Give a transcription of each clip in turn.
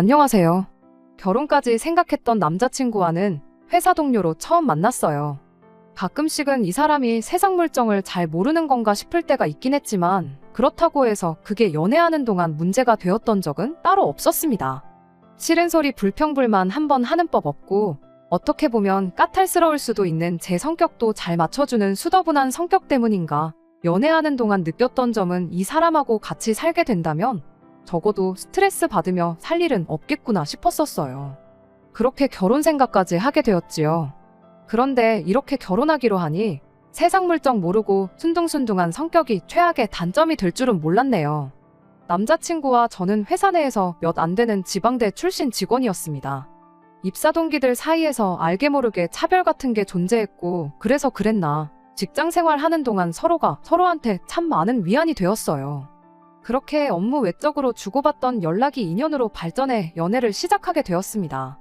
안녕하세요. 결혼까지 생각했던 남자친구와는 회사 동료로 처음 만났어요. 가끔씩은 이 사람이 세상 물정을 잘 모르는 건가 싶을 때가 있긴 했지만 그렇다고 해서 그게 연애하는 동안 문제가 되었던 적은 따로 없었습니다. 싫은 소리 불평불만 한번 하는 법 없고 어떻게 보면 까탈스러울 수도 있는 제 성격도 잘 맞춰주는 수더분한 성격 때문인가 연애하는 동안 느꼈던 점은 이 사람하고 같이 살게 된다면 적어도 스트레스 받으며 살 일은 없겠구나 싶었었어요. 그렇게 결혼 생각까지 하게 되었지요. 그런데 이렇게 결혼하기로 하니 세상 물정 모르고 순둥순둥한 성격이 최악의 단점이 될 줄은 몰랐네요. 남자친구와 저는 회사 내에서 몇 안 되는 지방대 출신 직원이었습니다. 입사 동기들 사이에서 알게 모르게 차별 같은 게 존재했고 그래서 그랬나 직장 생활하는 동안 서로가 서로한테 참 많은 위안이 되었어요. 그렇게 업무 외적으로 주고받던 연락이 인연으로 발전해 연애를 시작하게 되었습니다.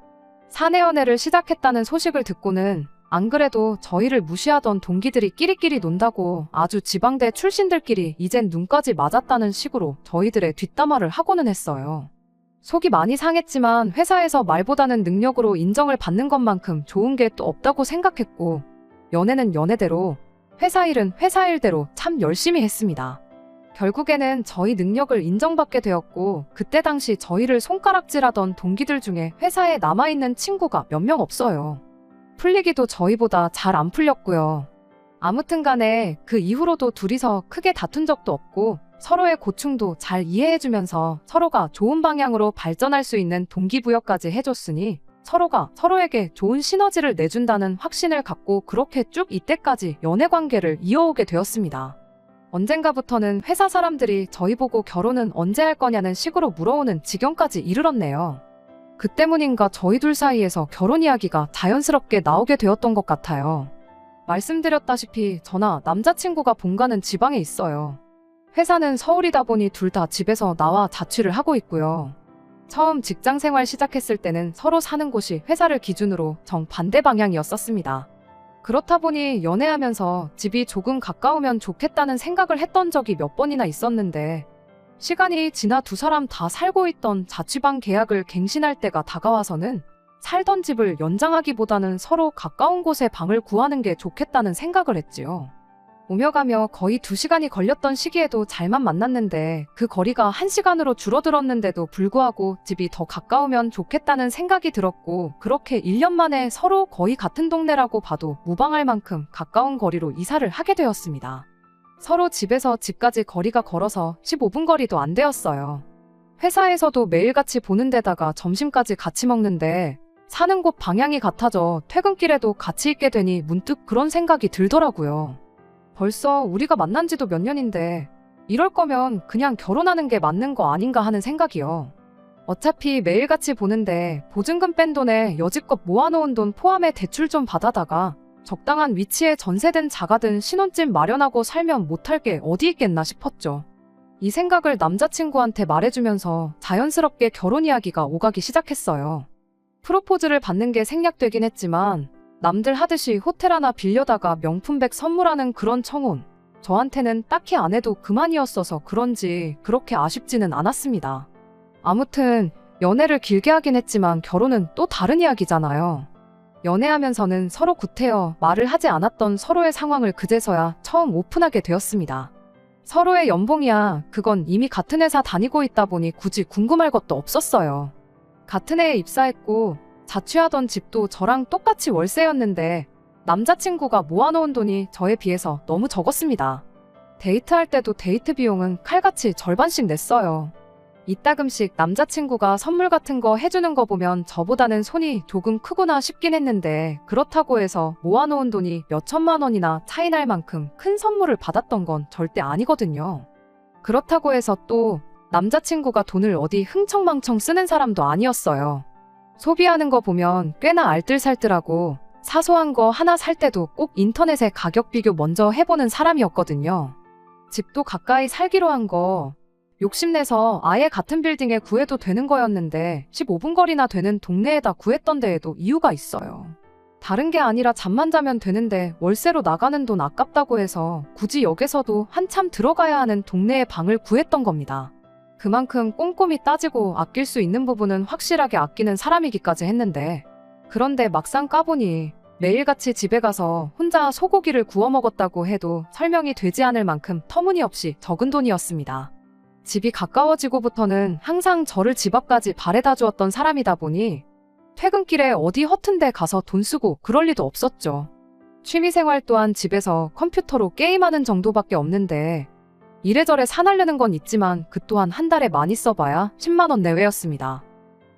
사내 연애를 시작했다는 소식을 듣고는 안 그래도 저희를 무시하던 동기들이 끼리끼리 논다고 아주 지방대 출신들끼리 이젠 눈까지 맞았다는 식으로 저희들의 뒷담화를 하고는 했어요. 속이 많이 상했지만 회사에서 말보다는 능력으로 인정을 받는 것만큼 좋은 게 또 없다고 생각했고 연애는 연애대로 회사 일은 회사 일대로 참 열심히 했습니다. 결국에는 저희 능력을 인정받게 되었고 그때 당시 저희를 손가락질하던 동기들 중에 회사에 남아있는 친구가 몇 명 없어요. 풀리기도 저희보다 잘 안 풀렸고요. 아무튼 간에 그 이후로도 둘이서 크게 다툰 적도 없고 서로의 고충도 잘 이해해주면서 서로가 좋은 방향으로 발전할 수 있는 동기부여까지 해줬으니 서로가 서로에게 좋은 시너지를 내준다는 확신을 갖고 그렇게 쭉 이때까지 연애관계를 이어오게 되었습니다. 언젠가부터는 회사 사람들이 저희 보고 결혼은 언제 할 거냐는 식으로 물어오는 지경까지 이르렀네요. 그 때문인가 저희 둘 사이에서 결혼 이야기가 자연스럽게 나오게 되었던 것 같아요. 말씀드렸다시피 저나 남자친구가 본가는 지방에 있어요. 회사는 서울이다 보니 둘 다 집에서 나와 자취를 하고 있고요. 처음 직장 생활 시작했을 때는 서로 사는 곳이 회사를 기준으로 정반대 방향이었었습니다. 그렇다 보니 연애하면서 집이 조금 가까우면 좋겠다는 생각을 했던 적이 몇 번이나 있었는데 시간이 지나 두 사람 다 살고 있던 자취방 계약을 갱신할 때가 다가와서는 살던 집을 연장하기보다는 서로 가까운 곳에 방을 구하는 게 좋겠다는 생각을 했지요. 오며 가며 거의 2시간이 걸렸던 시기에도 잘만 만났는데 그 거리가 1시간으로 줄어들었는데도 불구하고 집이 더 가까우면 좋겠다는 생각이 들었고 그렇게 1년 만에 서로 거의 같은 동네라고 봐도 무방할 만큼 가까운 거리로 이사를 하게 되었습니다. 서로 집에서 집까지 거리가 걸어서 15분 거리도 안 되었어요. 회사에서도 매일같이 보는 데다가 점심까지 같이 먹는데 사는 곳 방향이 같아져 퇴근길에도 같이 있게 되니 문득 그런 생각이 들더라고요. 벌써 우리가 만난 지도 몇 년인데 이럴 거면 그냥 결혼하는 게 맞는 거 아닌가 하는 생각이요. 어차피 매일같이 보는데 보증금 뺀 돈에 여지껏 모아놓은 돈 포함해 대출 좀 받아다가 적당한 위치에 전세든 자가든 신혼집 마련하고 살면 못할 게 어디 있겠나 싶었죠. 이 생각을 남자친구한테 말해주면서 자연스럽게 결혼 이야기가 오가기 시작했어요. 프로포즈를 받는 게 생략되긴 했지만 남들 하듯이 호텔 하나 빌려다가 명품백 선물하는 그런 청혼. 저한테는 딱히 안 해도 그만이었어서 그런지 그렇게 아쉽지는 않았습니다. 아무튼 연애를 길게 하긴 했지만 결혼은 또 다른 이야기잖아요. 연애하면서는 서로 구태여 말을 하지 않았던 서로의 상황을 그제서야 처음 오픈하게 되었습니다. 서로의 연봉이야 그건 이미 같은 회사 다니고 있다 보니 굳이 궁금할 것도 없었어요. 같은 해에 입사했고 자취하던 집도 저랑 똑같이 월세였는데 남자친구가 모아놓은 돈이 저에 비해서 너무 적었습니다. 데이트할 때도 데이트 비용은 칼같이 절반씩 냈어요. 이따금씩 남자친구가 선물 같은 거 해주는 거 보면 저보다는 손이 조금 크구나 싶긴 했는데 그렇다고 해서 모아놓은 돈이 몇 천만 원이나 차이 날 만큼 큰 선물을 받았던 건 절대 아니거든요. 그렇다고 해서 또 남자친구가 돈을 어디 흥청망청 쓰는 사람도 아니었어요. 소비하는 거 보면 꽤나 알뜰살뜰하고 사소한 거 하나 살 때도 꼭 인터넷에 가격 비교 먼저 해보는 사람이었거든요. 집도 가까이 살기로 한 거 욕심내서 아예 같은 빌딩에 구해도 되는 거였는데 15분 거리나 되는 동네에다 구했던 데에도 이유가 있어요. 다른 게 아니라 잠만 자면 되는데 월세로 나가는 돈 아깝다고 해서 굳이 역에서도 한참 들어가야 하는 동네에 방을 구했던 겁니다. 그만큼 꼼꼼히 따지고 아낄 수 있는 부분은 확실하게 아끼는 사람이기까지 했는데, 그런데 막상 까보니 매일같이 집에 가서 혼자 소고기를 구워 먹었다고 해도 설명이 되지 않을 만큼 터무니없이 적은 돈이었습니다. 집이 가까워지고부터는 항상 저를 집 앞까지 바래다 주었던 사람이다 보니 퇴근길에 어디 허튼 데 가서 돈 쓰고 그럴 리도 없었죠. 취미생활 또한 집에서 컴퓨터로 게임하는 정도밖에 없는데 이래저래 사날르는 건 있지만 그 또한 한 달에 많이 써봐야 10만 원 내외였습니다.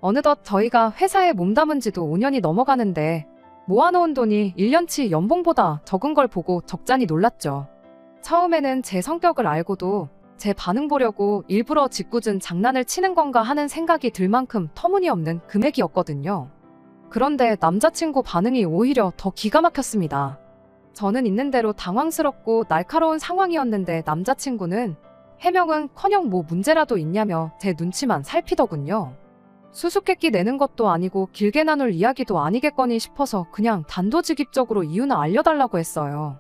어느덧 저희가 회사에 몸담은 지도 5년이 넘어가는데 모아놓은 돈이 1년치 연봉보다 적은 걸 보고 적잖이 놀랐죠. 처음에는 제 성격을 알고도 제 반응 보려고 일부러 짓궂은 장난을 치는 건가 하는 생각이 들 만큼 터무니없는 금액이었거든요. 그런데 남자친구 반응이 오히려 더 기가 막혔습니다. 저는 있는 대로 당황스럽고 날카로운 상황이었는데 남자친구는 해명은커녕 뭐 문제라도 있냐며 제 눈치만 살피더군요. 수수께끼 내는 것도 아니고 길게 나눌 이야기도 아니겠거니 싶어서 그냥 단도직입적으로 이유는 알려달라고 했어요.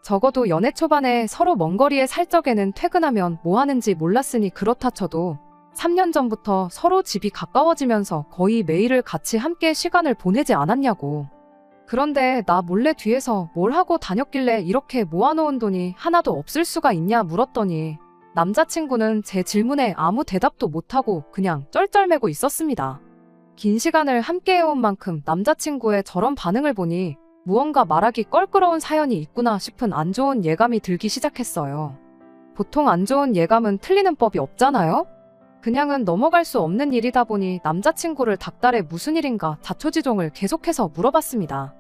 적어도 연애 초반에 서로 먼 거리에 살 적에는 퇴근하면 뭐 하는지 몰랐으니 그렇다 쳐도 3년 전부터 서로 집이 가까워지면서 거의 매일을 같이 함께 시간을 보내지 않았냐고. 그런데 나 몰래 뒤에서 뭘 하고 다녔길래 이렇게 모아놓은 돈이 하나도 없을 수가 있냐 물었더니 남자친구는 제 질문에 아무 대답도 못하고 그냥 쩔쩔매고 있었습니다. 긴 시간을 함께해온 만큼 남자친구의 저런 반응을 보니 무언가 말하기 껄끄러운 사연이 있구나 싶은 안 좋은 예감이 들기 시작했어요. 보통 안 좋은 예감은 틀리는 법이 없잖아요? 그냥은 넘어갈 수 없는 일이다 보니 남자친구를 닥달해 무슨 일인가 자초지종을 계속해서 물어봤습니다.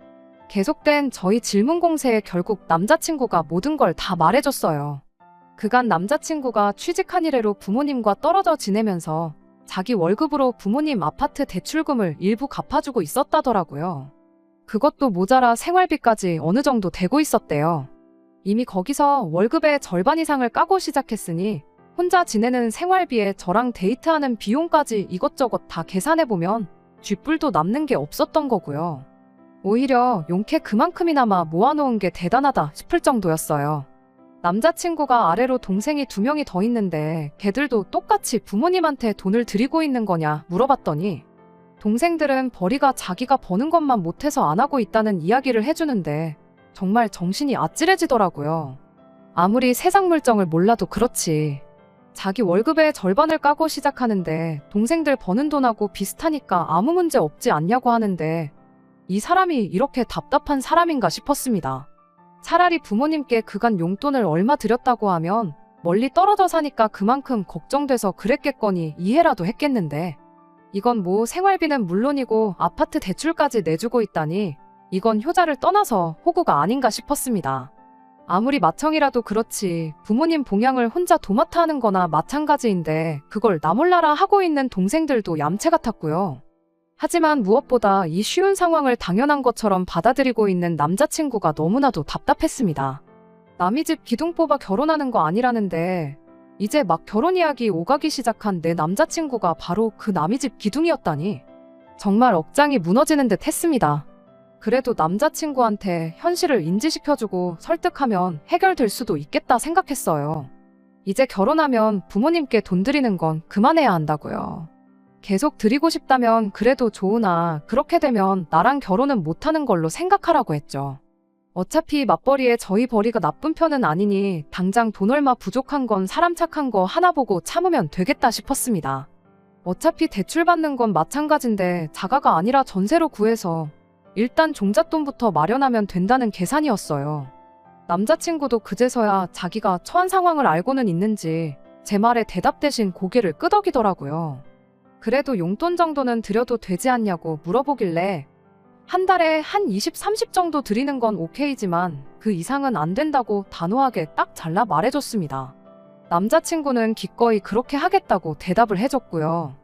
계속된 저희 질문 공세에 결국 남자친구가 모든 걸 다 말해줬어요. 그간 남자친구가 취직한 이래로 부모님과 떨어져 지내면서 자기 월급으로 부모님 아파트 대출금을 일부 갚아주고 있었다더라고요. 그것도 모자라 생활비까지 어느 정도 되고 있었대요. 이미 거기서 월급의 절반 이상을 까고 시작했으니 혼자 지내는 생활비에 저랑 데이트하는 비용까지 이것저것 다 계산해보면 쥐뿔도 남는 게 없었던 거고요. 오히려 용케 그만큼이나마 모아놓은 게 대단하다 싶을 정도였어요. 남자친구가 아래로 동생이 2명이 더 있는데 걔들도 똑같이 부모님한테 돈을 드리고 있는 거냐 물어봤더니 동생들은 벌이가 자기가 버는 것만 못해서 안 하고 있다는 이야기를 해주는데 정말 정신이 아찔해지더라고요. 아무리 세상 물정을 몰라도 그렇지. 자기 월급의 절반을 까고 시작하는데 동생들 버는 돈하고 비슷하니까 아무 문제 없지 않냐고 하는데 이 사람이 이렇게 답답한 사람인가 싶었습니다. 차라리 부모님께 그간 용돈을 얼마 드렸다고 하면 멀리 떨어져 사니까 그만큼 걱정돼서 그랬겠거니 이해라도 했겠는데 이건 뭐 생활비는 물론이고 아파트 대출까지 내주고 있다니 이건 효자를 떠나서 호구가 아닌가 싶었습니다. 아무리 맏형이라도 그렇지 부모님 봉양을 혼자 도맡아 하는 거나 마찬가지인데 그걸 나 몰라라 하고 있는 동생들도 얌체 같았고요. 하지만 무엇보다 이 쉬운 상황을 당연한 것처럼 받아들이고 있는 남자친구가 너무나도 답답했습니다. 남의 집 기둥 뽑아 결혼하는 거 아니라는데 이제 막 결혼 이야기 오가기 시작한 내 남자친구가 바로 그 남의 집 기둥이었다니 정말 억장이 무너지는 듯 했습니다. 그래도 남자친구한테 현실을 인지시켜주고 설득하면 해결될 수도 있겠다 생각했어요. 이제 결혼하면 부모님께 돈 드리는 건 그만해야 한다고요. 계속 드리고 싶다면 그래도 좋으나 그렇게 되면 나랑 결혼은 못하는 걸로 생각하라고 했죠. 어차피 맞벌이에 저희 벌이가 나쁜 편은 아니니 당장 돈 얼마 부족한 건 사람 착한 거 하나 보고 참으면 되겠다 싶었습니다. 어차피 대출 받는 건 마찬가지인데 자가가 아니라 전세로 구해서 일단 종잣돈부터 마련하면 된다는 계산이었어요. 남자친구도 그제서야 자기가 처한 상황을 알고는 있는지 제 말에 대답 대신 고개를 끄덕이더라고요. 그래도 용돈 정도는 드려도 되지 않냐고 물어보길래 한 달에 한 20, 30 정도 드리는 건 오케이지만 그 이상은 안 된다고 단호하게 딱 잘라 말해줬습니다. 남자친구는 기꺼이 그렇게 하겠다고 대답을 해줬고요.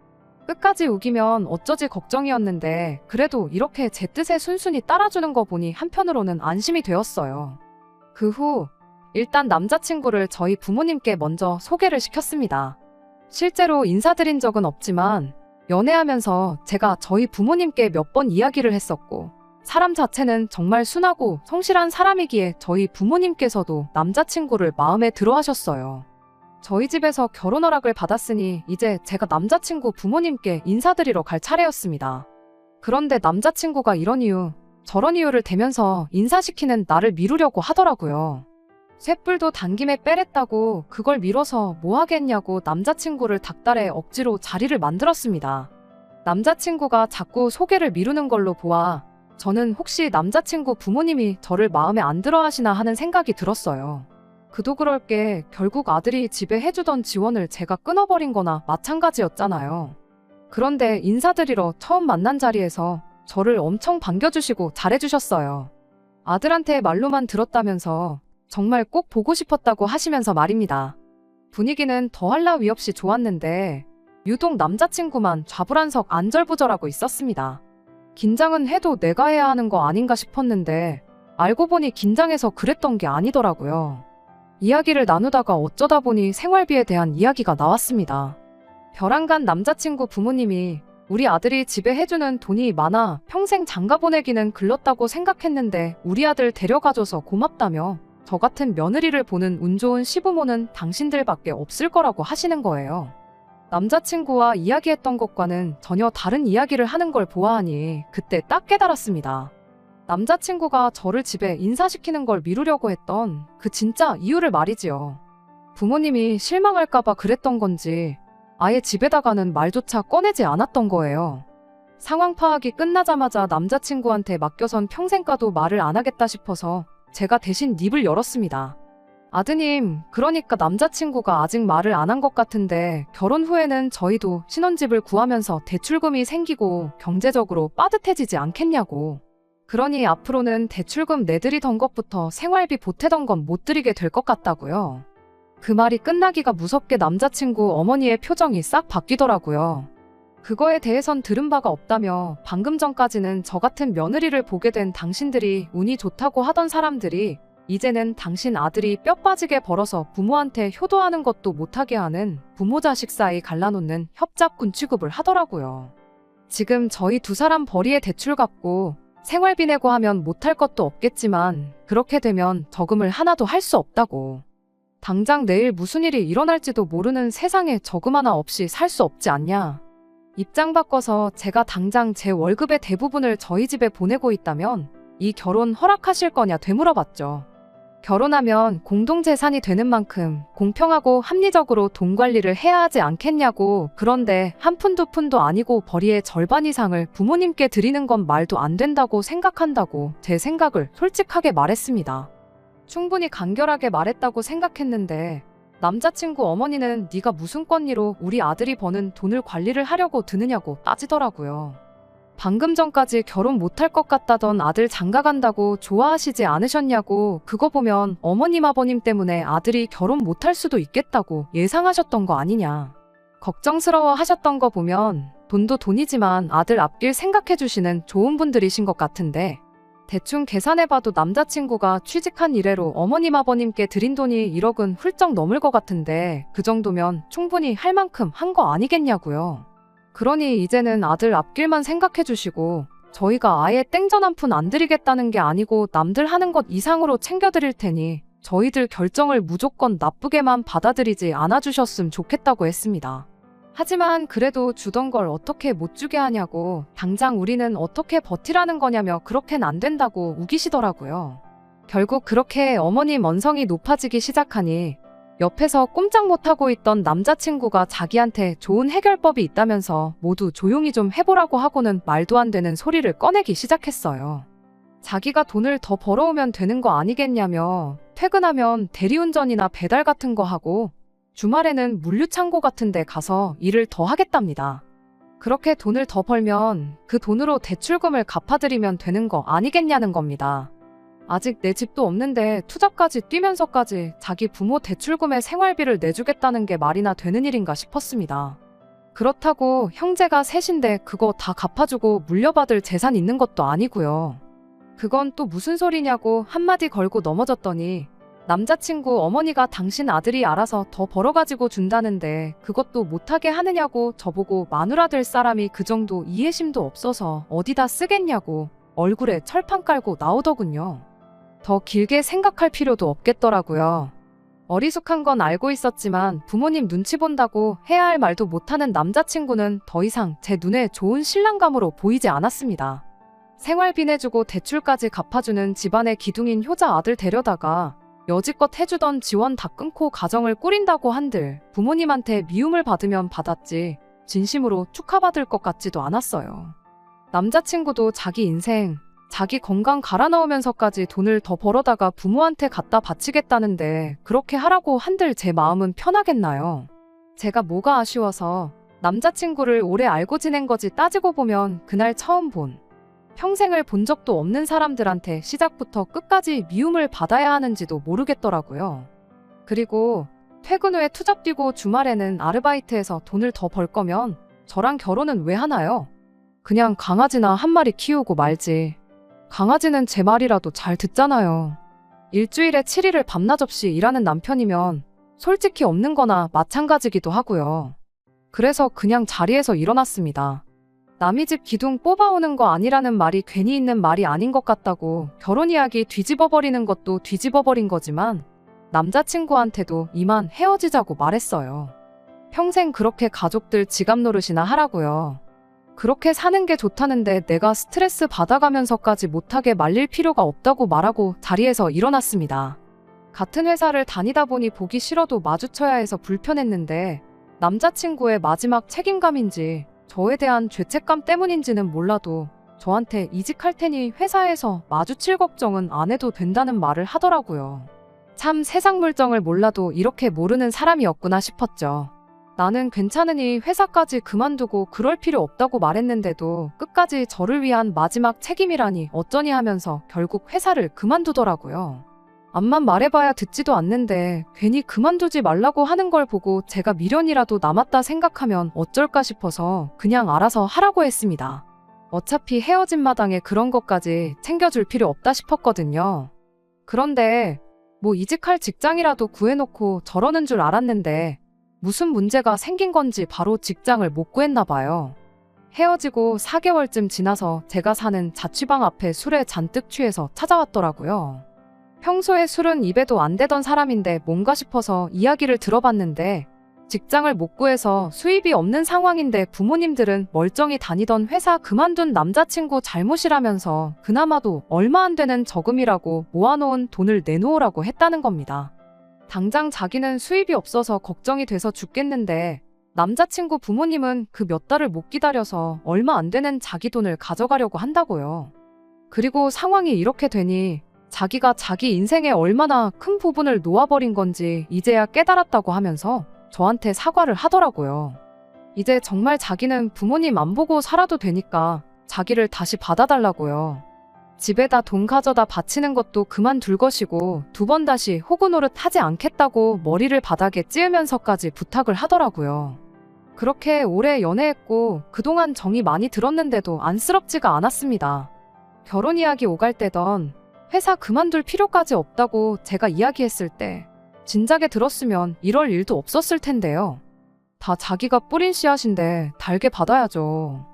끝까지 우기면 어쩌지 걱정이었는데 그래도 이렇게 제 뜻에 순순히 따라주는 거 보니 한편으로는 안심이 되었어요. 그 후 일단 남자친구를 저희 부모님께 먼저 소개를 시켰습니다. 실제로 인사드린 적은 없지만 연애하면서 제가 저희 부모님께 몇 번 이야기를 했었고 사람 자체는 정말 순하고 성실한 사람이기에 저희 부모님께서도 남자친구를 마음에 들어 하셨어요. 저희 집에서 결혼 허락을 받았으니 이제 제가 남자친구 부모님께 인사드리러 갈 차례였습니다. 그런데 남자친구가 이런 이유, 저런 이유를 대면서 인사시키는 나를 미루려고 하더라고요. 쇳불도 당김에 빼랬다고 그걸 미뤄서 뭐 하겠냐고 남자친구를 닥달해 억지로 자리를 만들었습니다. 남자친구가 자꾸 소개를 미루는 걸로 보아 저는 혹시 남자친구 부모님이 저를 마음에 안 들어 하시나 하는 생각이 들었어요. 그도 그럴 게 결국 아들이 집에 해주던 지원을 제가 끊어버린 거나 마찬가지였잖아요. 그런데 인사드리러 처음 만난 자리에서 저를 엄청 반겨주시고 잘해주셨어요. 아들한테 말로만 들었다면서 정말 꼭 보고 싶었다고 하시면서 말입니다. 분위기는 더할 나위 없이 좋았는데 유독 남자친구만 좌불안석 안절부절하고 있었습니다. 긴장은 해도 내가 해야 하는 거 아닌가 싶었는데 알고 보니 긴장해서 그랬던 게 아니더라고요. 이야기를 나누다가 어쩌다 보니 생활비에 대한 이야기가 나왔습니다. 벼랑간 남자친구 부모님이 우리 아들이 집에 해주는 돈이 많아 평생 장가 보내기는 글렀다고 생각했는데 우리 아들 데려가줘서 고맙다며 저 같은 며느리를 보는 운 좋은 시부모는 당신들밖에 없을 거라고 하시는 거예요. 남자친구와 이야기했던 것과는 전혀 다른 이야기를 하는 걸 보아하니 그때 딱 깨달았습니다. 남자친구가 저를 집에 인사시키는 걸 미루려고 했던 그 진짜 이유를 말이지요. 부모님이 실망할까봐 그랬던 건지 아예 집에다가는 말조차 꺼내지 않았던 거예요. 상황 파악이 끝나자마자 남자친구한테 맡겨선 평생 가도 말을 안 하겠다 싶어서 제가 대신 입을 열었습니다. 아드님, 그러니까 남자친구가 아직 말을 안 한 것 같은데 결혼 후에는 저희도 신혼집을 구하면서 대출금이 생기고 경제적으로 빠듯해지지 않겠냐고. 그러니 앞으로는 대출금 내드리던 것부터 생활비 보태던 건 못 드리게 될 것 같다고요. 그 말이 끝나기가 무섭게 남자친구 어머니의 표정이 싹 바뀌더라고요. 그거에 대해선 들은 바가 없다며 방금 전까지는 저 같은 며느리를 보게 된 당신들이 운이 좋다고 하던 사람들이 이제는 당신 아들이 뼈 빠지게 벌어서 부모한테 효도하는 것도 못하게 하는 부모 자식 사이 갈라놓는 협잡군 취급을 하더라고요. 지금 저희 두 사람 벌이에 대출 갚고 생활비 내고 하면 못할 것도 없겠지만 그렇게 되면 저금을 하나도 할 수 없다고. 당장 내일 무슨 일이 일어날지도 모르는 세상에 저금 하나 없이 살 수 없지 않냐. 입장 바꿔서 제가 당장 제 월급의 대부분을 저희 집에 보내고 있다면 이 결혼 허락하실 거냐 되물어봤죠. 결혼하면 공동재산이 되는 만큼 공평하고 합리적으로 돈 관리를 해야 하지 않겠냐고. 그런데 한 푼 두 푼도 아니고 벌이의 절반 이상을 부모님께 드리는 건 말도 안 된다고 생각한다고 제 생각을 솔직하게 말했습니다. 충분히 간결하게 말했다고 생각했는데 남자친구 어머니는 네가 무슨 권리로 우리 아들이 버는 돈을 관리를 하려고 드느냐고 따지더라고요. 방금 전까지 결혼 못할 것 같다던 아들 장가 간다고 좋아하시지 않으셨냐고. 그거 보면 어머님 아버님 때문에 아들이 결혼 못할 수도 있겠다고 예상하셨던 거 아니냐. 걱정스러워 하셨던 거 보면 돈도 돈이지만 아들 앞길 생각해 주시는 좋은 분들이신 것 같은데 대충 계산해봐도 남자친구가 취직한 이래로 어머님 아버님께 드린 돈이 1억은 훌쩍 넘을 것 같은데 그 정도면 충분히 할 만큼 한 거 아니겠냐고요. 그러니 이제는 아들 앞길만 생각해 주시고 저희가 아예 땡전 한 푼 안 드리겠다는 게 아니고 남들 하는 것 이상으로 챙겨드릴 테니 저희들 결정을 무조건 나쁘게만 받아들이지 않아주셨음 좋겠다고 했습니다. 하지만 그래도 주던 걸 어떻게 못 주게 하냐고 당장 우리는 어떻게 버티라는 거냐며 그렇게는 안 된다고 우기시더라고요. 결국 그렇게 어머님 언성이 높아지기 시작하니 옆에서 꼼짝 못하고 있던 남자친구가 자기한테 좋은 해결법이 있다면서 모두 조용히 좀 해보라고 하고는 말도 안 되는 소리를 꺼내기 시작했어요. 자기가 돈을 더 벌어오면 되는 거 아니겠냐며 퇴근하면 대리운전이나 배달 같은 거 하고 주말에는 물류창고 같은 데 가서 일을 더 하겠답니다. 그렇게 돈을 더 벌면 그 돈으로 대출금을 갚아드리면 되는 거 아니겠냐는 겁니다. 아직 내 집도 없는데 투자까지 뛰면서까지 자기 부모 대출금에 생활비를 내주겠다는 게 말이나 되는 일인가 싶었습니다. 그렇다고 형제가 셋인데 그거 다 갚아주고 물려받을 재산 있는 것도 아니고요. 그건 또 무슨 소리냐고 한마디 걸고 넘어졌더니 남자친구 어머니가 당신 아들이 알아서 더 벌어가지고 준다는데 그것도 못하게 하느냐고 저보고 마누라 될 사람이 그 정도 이해심도 없어서 어디다 쓰겠냐고 얼굴에 철판 깔고 나오더군요. 더 길게 생각할 필요도 없겠더라고요. 어리숙한 건 알고 있었지만 부모님 눈치 본다고 해야 할 말도 못하는 남자친구는 더 이상 제 눈에 좋은 신랑감으로 보이지 않았습니다. 생활비 내주고 대출까지 갚아주는 집안의 기둥인 효자 아들 데려다가 여지껏 해주던 지원 다 끊고 가정을 꾸린다고 한들 부모님한테 미움을 받으면 받았지 진심으로 축하받을 것 같지도 않았어요. 남자친구도 자기 인생, 자기 건강 갈아 넣으면서까지 돈을 더 벌어다가 부모한테 갖다 바치겠다는데 그렇게 하라고 한들 제 마음은 편하겠나요? 제가 뭐가 아쉬워서 남자친구를 오래 알고 지낸 거지 따지고 보면 그날 처음 평생을 본 적도 없는 사람들한테 시작부터 끝까지 미움을 받아야 하는지도 모르겠더라고요. 그리고 퇴근 후에 투잡 뛰고 주말에는 아르바이트해서 돈을 더 벌 거면 저랑 결혼은 왜 하나요? 그냥 강아지나 한 마리 키우고 말지. 강아지는 제 말이라도 잘 듣잖아요. 일주일에 7일을 밤낮 없이 일하는 남편이면 솔직히 없는 거나 마찬가지기도 하고요. 그래서 그냥 자리에서 일어났습니다. 남의 집 기둥 뽑아오는 거 아니라는 말이 괜히 있는 말이 아닌 것 같다고 결혼 이야기 뒤집어버리는 것도 뒤집어버린 거지만 남자친구한테도 이만 헤어지자고 말했어요. 평생 그렇게 가족들 지갑 노릇이나 하라고요. 그렇게 사는 게 좋다는데 내가 스트레스 받아가면서까지 못하게 말릴 필요가 없다고 말하고 자리에서 일어났습니다. 같은 회사를 다니다 보니 보기 싫어도 마주쳐야 해서 불편했는데 남자친구의 마지막 책임감인지 저에 대한 죄책감 때문인지는 몰라도 저한테 이직할 테니 회사에서 마주칠 걱정은 안 해도 된다는 말을 하더라고요. 참 세상 물정을 몰라도 이렇게 모르는 사람이었구나 싶었죠. 나는 괜찮으니 회사까지 그만두고 그럴 필요 없다고 말했는데도 끝까지 저를 위한 마지막 책임이라니 어쩌니 하면서 결국 회사를 그만두더라고요. 앞만 말해봐야 듣지도 않는데 괜히 그만두지 말라고 하는 걸 보고 제가 미련이라도 남았다 생각하면 어쩔까 싶어서 그냥 알아서 하라고 했습니다. 어차피 헤어진 마당에 그런 것까지 챙겨줄 필요 없다 싶었거든요. 그런데 뭐 이직할 직장이라도 구해놓고 저러는 줄 알았는데 무슨 문제가 생긴 건지 바로 직장을 못 구했나 봐요. 헤어지고 4개월쯤 지나서 제가 사는 자취방 앞에 술에 잔뜩 취해서 찾아왔더라고요. 평소에 술은 입에도 안 대던 사람인데 뭔가 싶어서 이야기를 들어봤는데 직장을 못 구해서 수입이 없는 상황인데 부모님들은 멀쩡히 다니던 회사 그만둔 남자친구 잘못이라면서 그나마도 얼마 안 되는 저금이라고 모아놓은 돈을 내놓으라고 했다는 겁니다. 당장 자기는 수입이 없어서 걱정이 돼서 죽겠는데 남자친구 부모님은 그 몇 달을 못 기다려서 얼마 안 되는 자기 돈을 가져가려고 한다고요. 그리고 상황이 이렇게 되니 자기가 자기 인생에 얼마나 큰 부분을 놓아버린 건지 이제야 깨달았다고 하면서 저한테 사과를 하더라고요. 이제 정말 자기는 부모님 안 보고 살아도 되니까 자기를 다시 받아달라고요. 집에다 돈 가져다 바치는 것도 그만둘 것이고 2번 다시 호구 노릇 하지 않겠다고 머리를 바닥에 찌으면서까지 부탁을 하더라고요. 그렇게 오래 연애했고 그동안 정이 많이 들었는데도 안쓰럽지가 않았습니다. 결혼 이야기 오갈 때던 회사 그만둘 필요까지 없다고 제가 이야기했을 때 진작에 들었으면 이럴 일도 없었을 텐데요. 다 자기가 뿌린 씨앗인데 달게 받아야죠.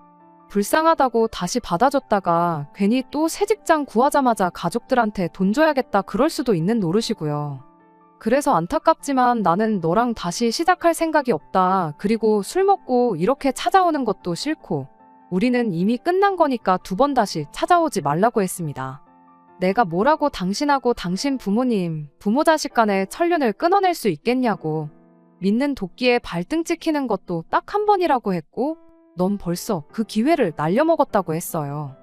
불쌍하다고 다시 받아줬다가 괜히 또 새 직장 구하자마자 가족들한테 돈 줘야겠다 그럴 수도 있는 노릇이고요. 그래서 안타깝지만 나는 너랑 다시 시작할 생각이 없다. 그리고 술 먹고 이렇게 찾아오는 것도 싫고 우리는 이미 끝난 거니까 2번 다시 찾아오지 말라고 했습니다. 내가 뭐라고 당신하고 당신 부모님, 부모 자식 간의 천륜을 끊어낼 수 있겠냐고. 믿는 도끼에 발등 찍히는 것도 딱 1번이라고 했고 넌 벌써 그 기회를 날려먹었다고 했어요.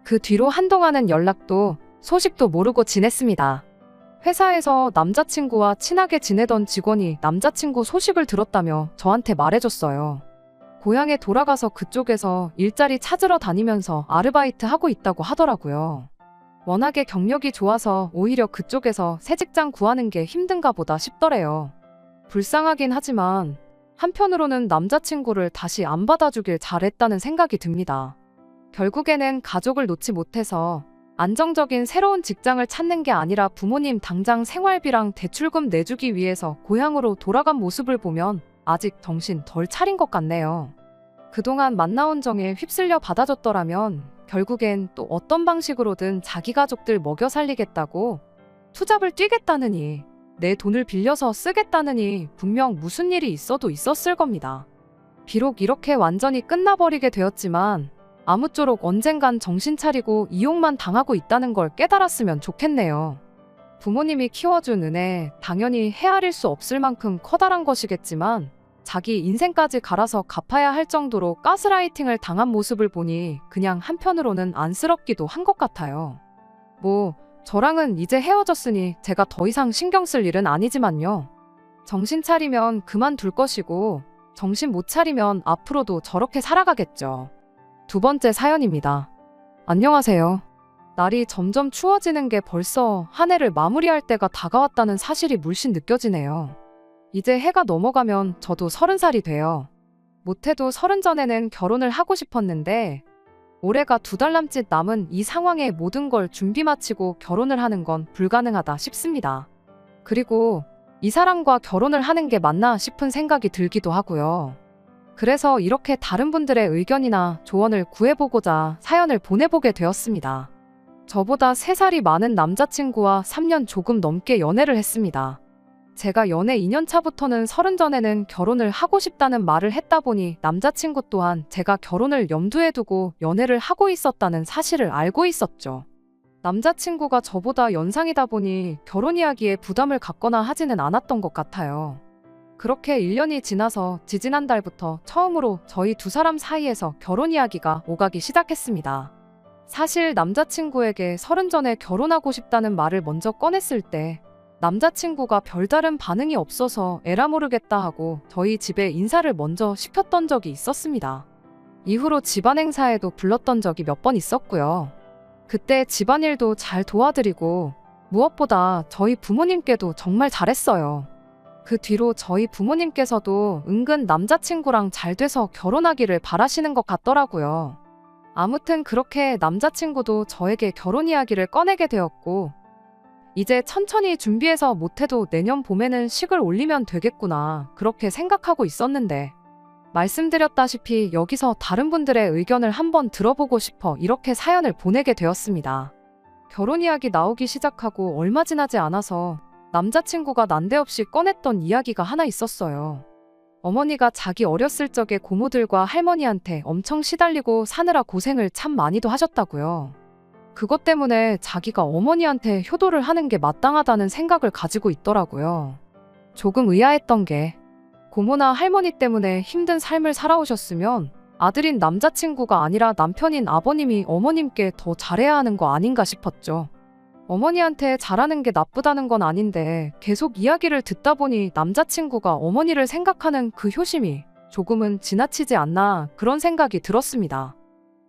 그 뒤로 한동안은 연락도 소식도 모르고 지냈습니다. 회사에서 남자친구와 친하게 지내던 직원이 남자친구 소식을 들었다며 저한테 말해줬어요. 고향에 돌아가서 그쪽에서 일자리 찾으러 다니면서 아르바이트 하고 있다고 하더라고요. 워낙에 경력이 좋아서 오히려 그쪽에서 새 직장 구하는 게 힘든가 보다 싶더래요. 불쌍하긴 하지만 한편으로는 남자친구를 다시 안 받아주길 잘했다는 생각이 듭니다. 결국에는 가족을 놓지 못해서 안정적인 새로운 직장을 찾는 게 아니라 부모님 당장 생활비랑 대출금 내주기 위해서 고향으로 돌아간 모습을 보면 아직 정신 덜 차린 것 같네요. 그동안 만나온 정에 휩쓸려 받아줬더라면 결국엔 또 어떤 방식으로든 자기 가족들 먹여 살리겠다고 투잡을 뛰겠다느니 내 돈을 빌려서 쓰겠다느니 분명 무슨 일이 있어도 있었을 겁니다. 비록 이렇게 완전히 끝나버리게 되었지만 아무쪼록 언젠간 정신 차리고 이용만 당하고 있다는 걸 깨달았으면 좋겠네요. 부모님이 키워준 은혜, 당연히 헤아릴 수 없을 만큼 커다란 것이겠지만 자기 인생까지 갈아서 갚아야 할 정도로 가스라이팅을 당한 모습을 보니 그냥 한편으로는 안쓰럽기도 한 것 같아요. 저랑은 이제 헤어졌으니 제가 더 이상 신경 쓸 일은 아니지만요. 정신 차리면 그만둘 것이고 정신 못 차리면 앞으로도 저렇게 살아가겠죠. 두 번째 사연입니다. 안녕하세요. 날이 점점 추워지는 게 벌써 한 해를 마무리할 때가 다가왔다는 사실이 물씬 느껴지네요. 이제 해가 넘어가면 저도 30살이 돼요. 못해도 30 전에는 결혼을 하고 싶었는데 올해가 2달 남짓 남은 이 상황에 모든 걸 준비 마치고 결혼을 하는 건 불가능하다 싶습니다. 그리고 이 사람과 결혼을 하는 게 맞나 싶은 생각이 들기도 하고요. 그래서 이렇게 다른 분들의 의견이나 조언을 구해보고자 사연을 보내보게 되었습니다. 저보다 3살이 많은 남자친구와 3년 조금 넘게 연애를 했습니다. 제가 연애 2년 차부터는 30 전에는 결혼을 하고 싶다는 말을 했다 보니 남자친구 또한 제가 결혼을 염두에 두고 연애를 하고 있었다는 사실을 알고 있었죠. 남자친구가 저보다 연상이다 보니 결혼 이야기에 부담을 갖거나 하지는 않았던 것 같아요. 그렇게 1년이 지나서 지지난달부터 처음으로 저희 두 사람 사이에서 결혼 이야기가 오가기 시작했습니다. 사실 남자친구에게 30 전에 결혼하고 싶다는 말을 먼저 꺼냈을 때 남자친구가 별다른 반응이 없어서 에라 모르겠다 하고 저희 집에 인사를 먼저 시켰던 적이 있었습니다. 이후로 집안 행사에도 불렀던 적이 몇 번 있었고요. 그때 집안일도 잘 도와드리고 무엇보다 저희 부모님께도 정말 잘했어요. 그 뒤로 저희 부모님께서도 은근 남자친구랑 잘 돼서 결혼하기를 바라시는 것 같더라고요. 아무튼 그렇게 남자친구도 저에게 결혼 이야기를 꺼내게 되었고 이제 천천히 준비해서 못해도 내년 봄에는 식을 올리면 되겠구나 그렇게 생각하고 있었는데 말씀드렸다시피 여기서 다른 분들의 의견을 한번 들어보고 싶어 이렇게 사연을 보내게 되었습니다. 결혼 이야기 나오기 시작하고 얼마 지나지 않아서 남자친구가 난데없이 꺼냈던 이야기가 하나 있었어요. 어머니가 자기 어렸을 적에 고모들과 할머니한테 엄청 시달리고 사느라 고생을 참 많이도 하셨다고요. 그것 때문에 자기가 어머니한테 효도를 하는 게 마땅하다는 생각을 가지고 있더라고요. 조금 의아했던 게 고모나 할머니 때문에 힘든 삶을 살아오셨으면 아들인 남자친구가 아니라 남편인 아버님이 어머님께 더 잘해야 하는 거 아닌가 싶었죠. 어머니한테 잘하는 게 나쁘다는 건 아닌데 계속 이야기를 듣다 보니 남자친구가 어머니를 생각하는 그 효심이 조금은 지나치지 않나 그런 생각이 들었습니다.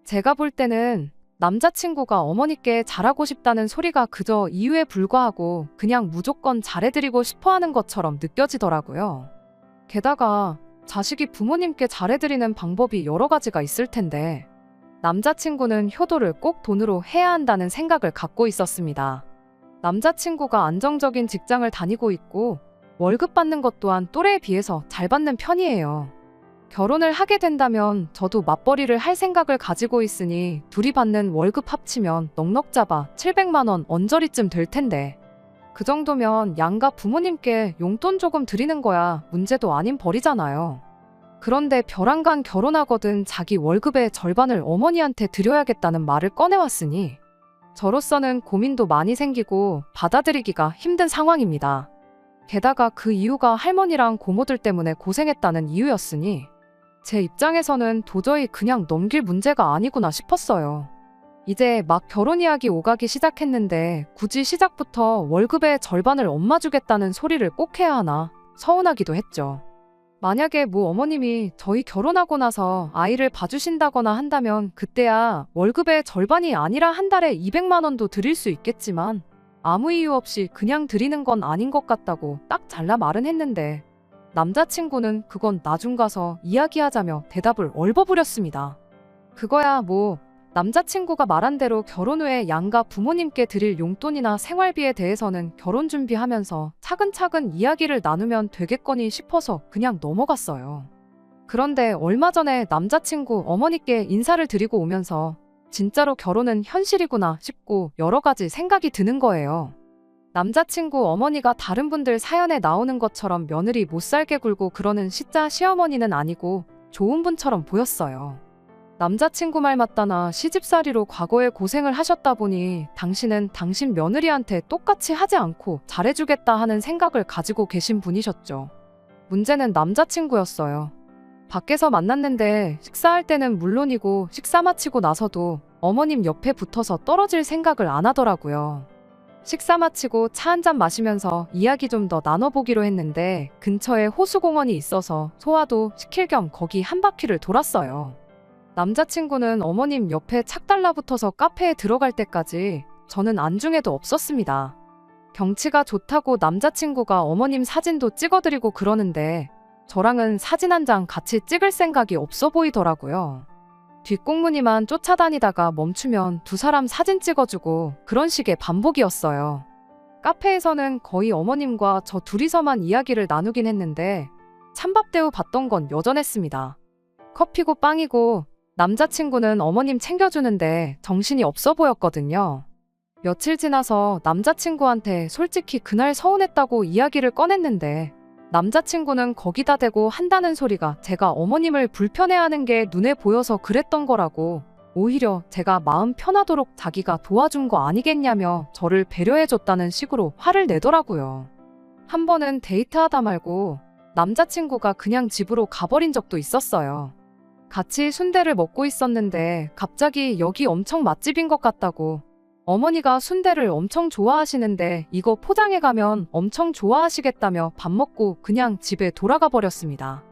제가 볼 때는 남자친구가 어머니께 잘하고 싶다는 소리가 그저 이유에 불과하고 그냥 무조건 잘해드리고 싶어하는 것처럼 느껴지더라고요. 게다가 자식이 부모님께 잘해드리는 방법이 여러 가지가 있을 텐데 남자친구는 효도를 꼭 돈으로 해야 한다는 생각을 갖고 있었습니다. 남자친구가 안정적인 직장을 다니고 있고 월급 받는 것 또한 또래에 비해서 잘 받는 편이에요. 결혼을 하게 된다면 저도 맞벌이를 할 생각을 가지고 있으니 둘이 받는 월급 합치면 넉넉 잡아 700만 원 언저리쯤 될 텐데 그 정도면 양가 부모님께 용돈 조금 드리는 거야 문제도 아닌 벌이잖아요. 그런데 벼랑간 결혼하거든 자기 월급의 절반을 어머니한테 드려야겠다는 말을 꺼내왔으니 저로서는 고민도 많이 생기고 받아들이기가 힘든 상황입니다. 게다가 그 이유가 할머니랑 고모들 때문에 고생했다는 이유였으니 제 입장에서는 도저히 그냥 넘길 문제가 아니구나 싶었어요. 이제 막 결혼 이야기 오가기 시작했는데 굳이 시작부터 월급의 절반을 엄마 주겠다는 소리를 꼭 해야 하나 서운하기도 했죠. 만약에 어머님이 저희 결혼하고 나서 아이를 봐주신다거나 한다면 그때야 월급의 절반이 아니라 한 달에 200만 원도 드릴 수 있겠지만 아무 이유 없이 그냥 드리는 건 아닌 것 같다고 딱 잘라 말은 했는데 남자친구는 그건 나중 가서 이야기하자며 대답을 얼버무렸습니다. 그거야 남자친구가 말한 대로 결혼 후에 양가 부모님께 드릴 용돈이나 생활비에 대해서는 결혼 준비하면서 차근차근 이야기를 나누면 되겠거니 싶어서 그냥 넘어갔어요. 그런데 얼마 전에 남자친구 어머니께 인사를 드리고 오면서 진짜로 결혼은 현실이구나 싶고 여러 가지 생각이 드는 거예요. 남자친구 어머니가 다른 분들 사연에 나오는 것처럼 며느리 못 살게 굴고 그러는 시짜 시어머니는 아니고 좋은 분처럼 보였어요. 남자친구 말 맞다나 시집살이로 과거에 고생을 하셨다 보니 당신은 당신 며느리한테 똑같이 하지 않고 잘해주겠다 하는 생각을 가지고 계신 분이셨죠. 문제는 남자친구였어요. 밖에서 만났는데 식사할 때는 물론이고 식사 마치고 나서도 어머님 옆에 붙어서 떨어질 생각을 안 하더라고요. 식사 마치고 차 한잔 마시면서 이야기 좀 더 나눠보기로 했는데 근처에 호수공원이 있어서 소화도 시킬 겸 거기 한 바퀴를 돌았어요. 남자친구는 어머님 옆에 착 달라붙어서 카페에 들어갈 때까지 저는 안중에도 없었습니다. 경치가 좋다고 남자친구가 어머님 사진도 찍어드리고 그러는데 저랑은 사진 한 장 같이 찍을 생각이 없어 보이더라고요. 뒷공무니만 쫓아다니다가 멈추면 두 사람 사진 찍어주고 그런 식의 반복이었어요. 카페에서는 거의 어머님과 저 둘이서만 이야기를 나누긴 했는데 찬밥대우 받던 건 여전했습니다. 커피고 빵이고 남자친구는 어머님 챙겨주는데 정신이 없어 보였거든요. 며칠 지나서 남자친구한테 솔직히 그날 서운했다고 이야기를 꺼냈는데 남자친구는 거기다 대고 한다는 소리가 제가 어머님을 불편해하는 게 눈에 보여서 그랬던 거라고, 오히려 제가 마음 편하도록 자기가 도와준 거 아니겠냐며 저를 배려해줬다는 식으로 화를 내더라고요. 한 번은 데이트하다 말고 남자친구가 그냥 집으로 가버린 적도 있었어요. 같이 순대를 먹고 있었는데 갑자기 여기 엄청 맛집인 것 같다고, 어머니가 순대를 엄청 좋아하시는데 이거 포장해 가면 엄청 좋아하시겠다며 밥 먹고 그냥 집에 돌아가 버렸습니다.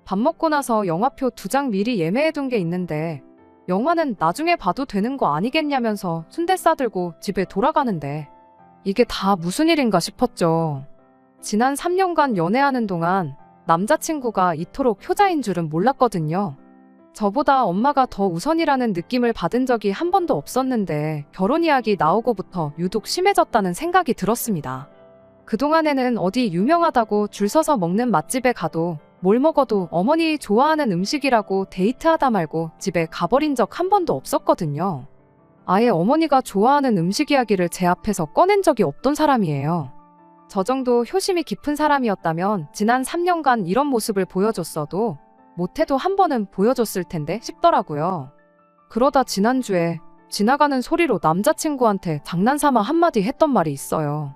밥 먹고 나서 영화표 2장 미리 예매해둔 게 있는데 영화는 나중에 봐도 되는 거 아니겠냐면서 순대 싸들고 집에 돌아가는데 이게 다 무슨 일인가 싶었죠. 지난 3년간 연애하는 동안 남자친구가 이토록 효자인 줄은 몰랐거든요. 저보다 엄마가 더 우선이라는 느낌을 받은 적이 한 번도 없었는데 결혼 이야기 나오고부터 유독 심해졌다는 생각이 들었습니다. 그동안에는 어디 유명하다고 줄 서서 먹는 맛집에 가도 뭘 먹어도 어머니 좋아하는 음식이라고 데이트하다 말고 집에 가버린 적 한 번도 없었거든요. 아예 어머니가 좋아하는 음식 이야기를 제 앞에서 꺼낸 적이 없던 사람이에요. 저 정도 효심이 깊은 사람이었다면 지난 3년간 이런 모습을 보여줬어도 못해도 한 번은 보여줬을 텐데 싶더라고요. 그러다 지난주에 지나가는 소리로 남자친구한테 장난삼아 한마디 했던 말이 있어요.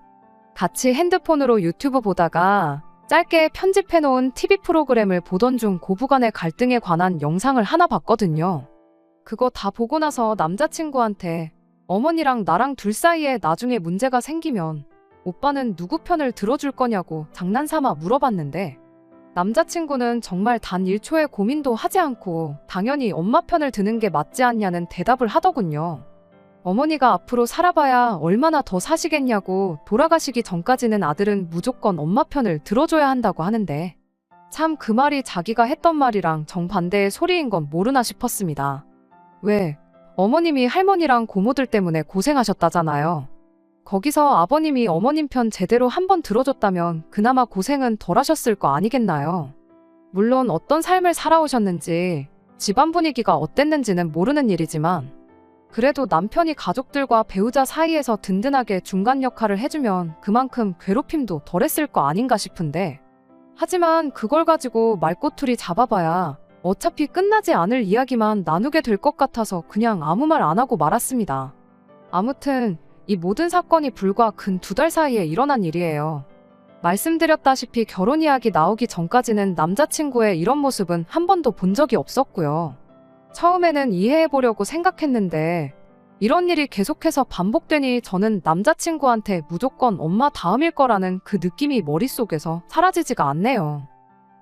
같이 핸드폰으로 유튜브 보다가 짧게 편집해놓은 TV 프로그램을 보던 중 고부간의 갈등에 관한 영상을 하나 봤거든요. 그거 다 보고 나서 남자친구한테 어머니랑 나랑 둘 사이에 나중에 문제가 생기면 오빠는 누구 편을 들어줄 거냐고 장난삼아 물어봤는데 남자친구는 정말 단 1초의 고민도 하지 않고 당연히 엄마 편을 드는 게 맞지 않냐는 대답을 하더군요. 어머니가 앞으로 살아봐야 얼마나 더 사시겠냐고, 돌아가시기 전까지는 아들은 무조건 엄마 편을 들어줘야 한다고 하는데 참 그 말이 자기가 했던 말이랑 정반대의 소리인 건 모르나 싶었습니다. 왜? 어머님이 할머니랑 고모들 때문에 고생하셨다잖아요. 거기서 아버님이 어머님 편 제대로 한번 들어줬다면 그나마 고생은 덜 하셨을 거 아니겠나요? 물론 어떤 삶을 살아오셨는지 집안 분위기가 어땠는지는 모르는 일이지만 그래도 남편이 가족들과 배우자 사이에서 든든하게 중간 역할을 해주면 그만큼 괴롭힘도 덜했을 거 아닌가 싶은데, 하지만 그걸 가지고 말꼬투리 잡아봐야 어차피 끝나지 않을 이야기만 나누게 될 것 같아서 그냥 아무 말 안 하고 말았습니다. 아무튼 이 모든 사건이 불과 근 2달 사이에 일어난 일이에요. 말씀드렸다시피 결혼 이야기 나오기 전까지는 남자친구의 이런 모습은 한 번도 본 적이 없었고요. 처음에는 이해해보려고 생각했는데 이런 일이 계속해서 반복되니 저는 남자친구한테 무조건 엄마 다음일 거라는 그 느낌이 머릿속에서 사라지지가 않네요.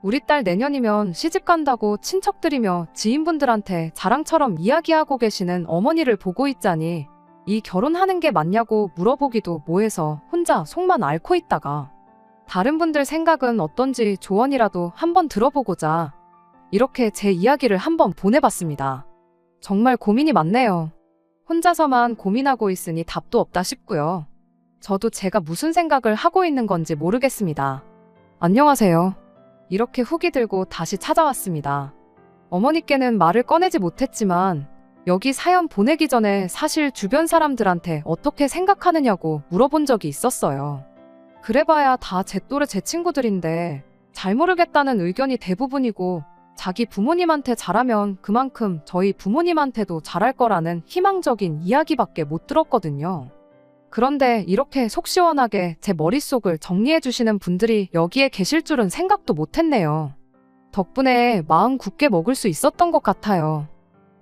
우리 딸 내년이면 시집 간다고 친척들이며 지인분들한테 자랑처럼 이야기하고 계시는 어머니를 보고 있자니 이 결혼하는 게 맞냐고 물어보기도 뭐해서 혼자 속만 앓고 있다가 다른 분들 생각은 어떤지 조언이라도 한번 들어보고자 이렇게 제 이야기를 한번 보내봤습니다. 정말 고민이 많네요. 혼자서만 고민하고 있으니 답도 없다 싶고요. 저도 제가 무슨 생각을 하고 있는 건지 모르겠습니다. 안녕하세요. 이렇게 후기 들고 다시 찾아왔습니다. 어머니께는 말을 꺼내지 못했지만 여기 사연 보내기 전에 사실 주변 사람들한테 어떻게 생각하느냐고 물어본 적이 있었어요. 그래봐야 다 제 또래 제 친구들인데 잘 모르겠다는 의견이 대부분이고 자기 부모님한테 잘하면 그만큼 저희 부모님한테도 잘할 거라는 희망적인 이야기밖에 못 들었거든요. 그런데 이렇게 속 시원하게 제 머릿속을 정리해 주시는 분들이 여기에 계실 줄은 생각도 못 했네요. 덕분에 마음 굳게 먹을 수 있었던 것 같아요.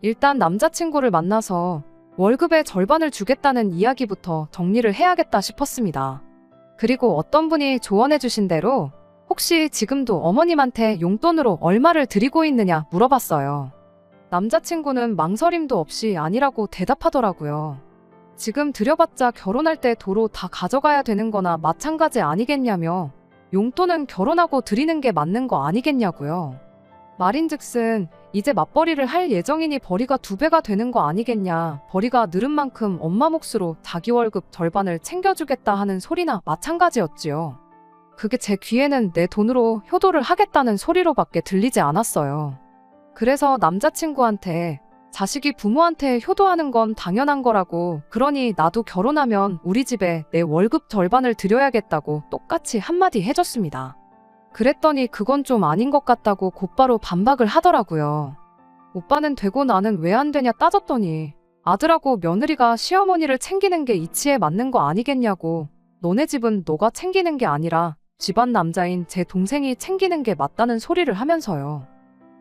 일단 남자친구를 만나서 월급의 절반을 주겠다는 이야기부터 정리를 해야겠다 싶었습니다. 그리고 어떤 분이 조언해 주신 대로 혹시 지금도 어머님한테 용돈으로 얼마를 드리고 있느냐 물어봤어요. 남자친구는 망설임도 없이 아니라고 대답하더라고요. 지금 드려봤자 결혼할 때 도로 다 가져가야 되는 거나 마찬가지 아니겠냐며 용돈은 결혼하고 드리는 게 맞는 거 아니겠냐고요. 말인즉슨 이제 맞벌이를 할 예정이니 벌이가 2배가 되는 거 아니겠냐. 벌이가 늘은 만큼 엄마 몫으로 자기 월급 절반을 챙겨주겠다 하는 소리나 마찬가지였지요. 그게 제 귀에는 내 돈으로 효도를 하겠다는 소리로밖에 들리지 않았어요. 그래서 남자친구한테 자식이 부모한테 효도하는 건 당연한 거라고, 그러니 나도 결혼하면 우리 집에 내 월급 절반을 드려야겠다고 똑같이 한마디 해줬습니다. 그랬더니 그건 좀 아닌 것 같다고 곧바로 반박을 하더라고요. 오빠는 되고 나는 왜 안 되냐 따졌더니 아들하고 며느리가 시어머니를 챙기는 게 이치에 맞는 거 아니겠냐고, 너네 집은 너가 챙기는 게 아니라 집안 남자인 제 동생이 챙기는 게 맞다는 소리를 하면서요.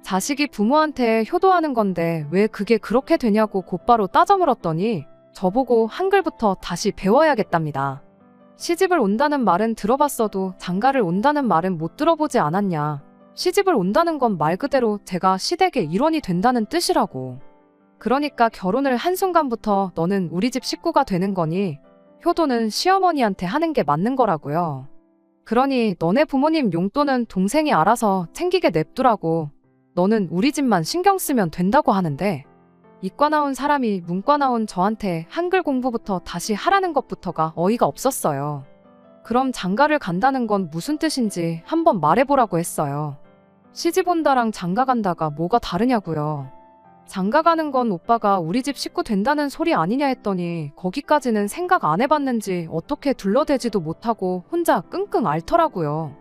자식이 부모한테 효도하는 건데 왜 그게 그렇게 되냐고 곧바로 따져 물었더니 저보고 한글부터 다시 배워야겠답니다. 시집을 온다는 말은 들어봤어도 장가를 온다는 말은 못 들어보지 않았냐. 시집을 온다는 건 말 그대로 제가 시댁의 일원이 된다는 뜻이라고. 그러니까 결혼을 한순간부터 너는 우리 집 식구가 되는 거니 효도는 시어머니한테 하는 게 맞는 거라고요. 그러니 너네 부모님 용돈은 동생이 알아서 챙기게 냅두라고. 너는 우리 집만 신경 쓰면 된다고 하는데, 이과 나온 사람이 문과 나온 저한테 한글 공부부터 다시 하라는 것부터가 어이가 없었어요. 그럼 장가를 간다는 건 무슨 뜻인지 한번 말해보라고 했어요. 시집 온다랑 장가 간다가 뭐가 다르냐고요. 장가 가는 건 오빠가 우리 집 식구 된다는 소리 아니냐 했더니 거기까지는 생각 안 해봤는지 어떻게 둘러대지도 못하고 혼자 끙끙 앓더라고요.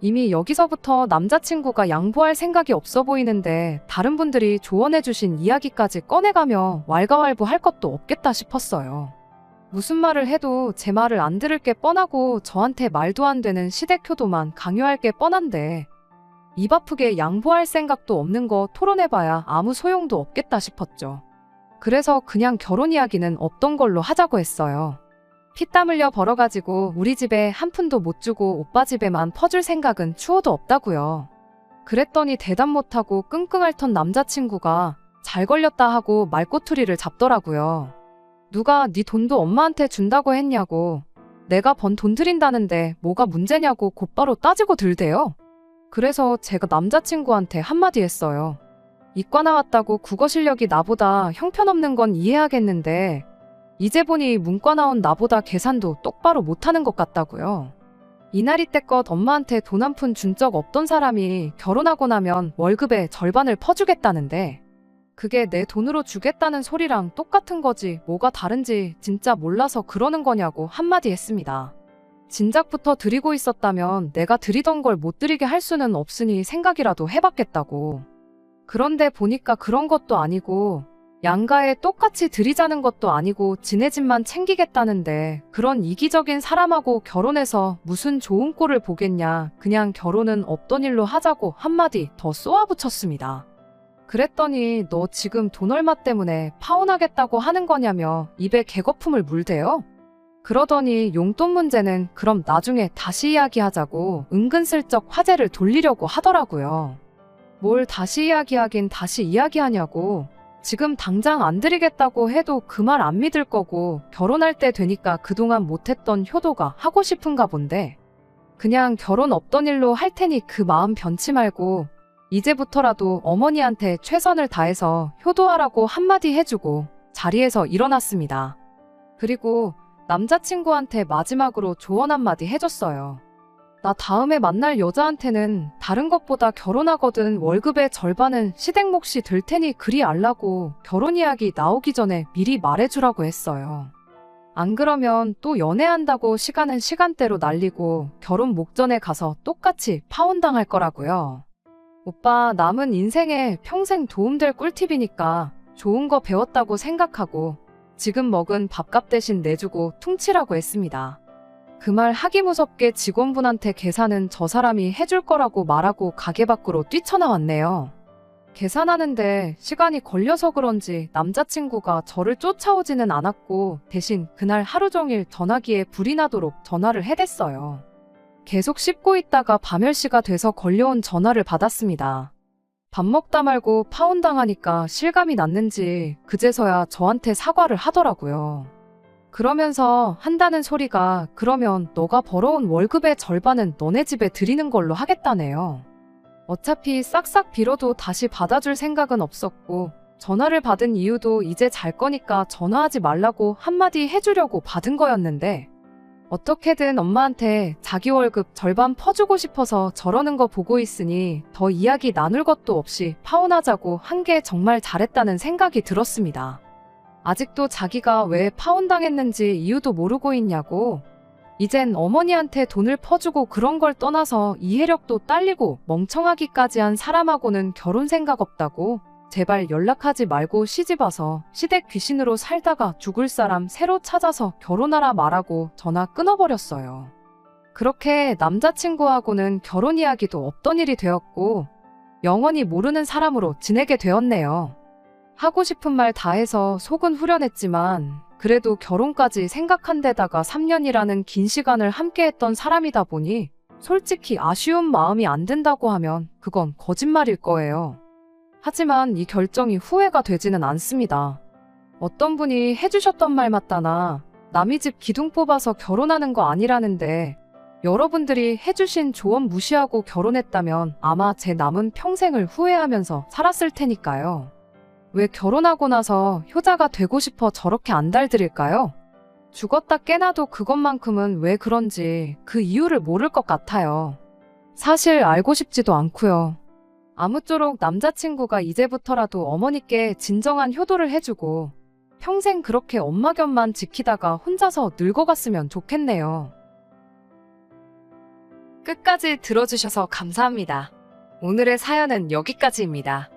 이미 여기서부터 남자친구가 양보할 생각이 없어 보이는데 다른 분들이 조언해주신 이야기까지 꺼내가며 왈가왈부할 것도 없겠다 싶었어요. 무슨 말을 해도 제 말을 안 들을 게 뻔하고 저한테 말도 안 되는 시댁 효도만 강요할 게 뻔한데 입 아프게 양보할 생각도 없는 거 토론해봐야 아무 소용도 없겠다 싶었죠. 그래서 그냥 결혼 이야기는 없던 걸로 하자고 했어요. 피땀 흘려 벌어가지고 우리 집에 한 푼도 못 주고 오빠 집에만 퍼줄 생각은 추호도 없다고요. 그랬더니 대답 못하고 끙끙 앓던 남자친구가 잘 걸렸다 하고 말꼬투리를 잡더라고요. 누가 네 돈도 엄마한테 준다고 했냐고, 내가 번 돈 드린다는데 뭐가 문제냐고 곧바로 따지고 들대요. 그래서 제가 남자친구한테 한마디 했어요. 이과 나왔다고 국어 실력이 나보다 형편없는 건 이해하겠는데 이제 보니 문과 나온 나보다 계산도 똑바로 못하는 것 같다고요. 이날이 때껏 엄마한테 돈 한 푼 준 적 없던 사람이 결혼하고 나면 월급의 절반을 퍼주겠다는데 그게 내 돈으로 주겠다는 소리랑 똑같은 거지 뭐가 다른지 진짜 몰라서 그러는 거냐고 한마디 했습니다. 진작부터 드리고 있었다면 내가 드리던 걸 못 드리게 할 수는 없으니 생각이라도 해봤겠다고. 그런데 보니까 그런 것도 아니고 양가에 똑같이 드리자는 것도 아니고 지네 집만 챙기겠다는데 그런 이기적인 사람하고 결혼해서 무슨 좋은 꼴을 보겠냐. 그냥 결혼은 없던 일로 하자고 한마디 더 쏘아붙였습니다. 그랬더니 너 지금 돈 얼마 때문에 파혼하겠다고 하는 거냐며 입에 개거품을 물대요. 그러더니 용돈 문제는 그럼 나중에 다시 이야기하자고 은근슬쩍 화제를 돌리려고 하더라고요. 뭘 다시 이야기하긴 다시 이야기하냐고. 지금 당장 안 드리겠다고 해도 그 말 안 믿을 거고 결혼할 때 되니까 그동안 못했던 효도가 하고 싶은가 본데 그냥 결혼 없던 일로 할 테니 그 마음 변치 말고 이제부터라도 어머니한테 최선을 다해서 효도하라고 한마디 해주고 자리에서 일어났습니다. 그리고 남자친구한테 마지막으로 조언 한마디 해줬어요. 나 다음에 만날 여자한테는 다른 것보다 결혼하거든 월급의 절반은 시댁 몫이 될 테니 그리 알라고 결혼 이야기 나오기 전에 미리 말해주라고 했어요. 안 그러면 또 연애한다고 시간은 시간대로 날리고 결혼 목전에 가서 똑같이 파혼당할 거라고요. 오빠, 남은 인생에 평생 도움될 꿀팁이니까 좋은 거 배웠다고 생각하고 지금 먹은 밥값 대신 내주고 퉁치라고 했습니다. 그 말 하기 무섭게 직원분한테 계산은 저 사람이 해줄 거라고 말하고 가게 밖으로 뛰쳐나왔네요. 계산하는데 시간이 걸려서 그런지 남자친구가 저를 쫓아오지는 않았고 대신 그날 하루 종일 전화기에 불이 나도록 전화를 해댔어요. 계속 씹고 있다가 밤10시가 돼서 걸려온 전화를 받았습니다. 밥 먹다 말고 파혼당하니까 실감이 났는지 그제서야 저한테 사과를 하더라고요. 그러면서 한다는 소리가 그러면 너가 벌어온 월급의 절반은 너네 집에 드리는 걸로 하겠다네요. 어차피 싹싹 빌어도 다시 받아줄 생각은 없었고 전화를 받은 이유도 이제 잘 거니까 전화하지 말라고 한마디 해주려고 받은 거였는데 어떻게든 엄마한테 자기 월급 절반 퍼주고 싶어서 저러는 거 보고 있으니 더 이야기 나눌 것도 없이 파혼하자고 한 게 정말 잘했다는 생각이 들었습니다. 아직도 자기가 왜 파혼당했는지 이유도 모르고 있냐고. 이젠 어머니한테 돈을 퍼주고 그런 걸 떠나서 이해력도 딸리고 멍청하기까지 한 사람하고는 결혼 생각 없다고. 제발 연락하지 말고 시집와서 시댁 귀신으로 살다가 죽을 사람 새로 찾아서 결혼하라 말하고 전화 끊어버렸어요. 그렇게 남자친구하고는 결혼 이야기도 없던 일이 되었고 영원히 모르는 사람으로 지내게 되었네요. 하고 싶은 말 다 해서 속은 후련했지만 그래도 결혼까지 생각한 데다가 3년이라는 긴 시간을 함께했던 사람이다 보니 솔직히 아쉬운 마음이 안 든다고 하면 그건 거짓말일 거예요. 하지만 이 결정이 후회가 되지는 않습니다. 어떤 분이 해주셨던 말 맞다나 남의 집 기둥 뽑아서 결혼하는 거 아니라는데 여러분들이 해주신 조언 무시하고 결혼했다면 아마 제 남은 평생을 후회하면서 살았을 테니까요. 왜 결혼하고 나서 효자가 되고 싶어 저렇게 안달들일까요? 죽었다 깨나도 그것만큼은 왜 그런지 그 이유를 모를 것 같아요. 사실 알고 싶지도 않고요. 아무쪼록 남자친구가 이제부터라도 어머니께 진정한 효도를 해주고 평생 그렇게 엄마 곁만 지키다가 혼자서 늙어갔으면 좋겠네요. 끝까지 들어주셔서 감사합니다. 오늘의 사연은 여기까지입니다.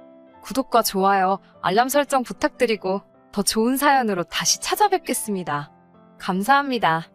구독과 좋아요, 알람 설정 부탁드리고 더 좋은 사연으로 다시 찾아뵙겠습니다. 감사합니다.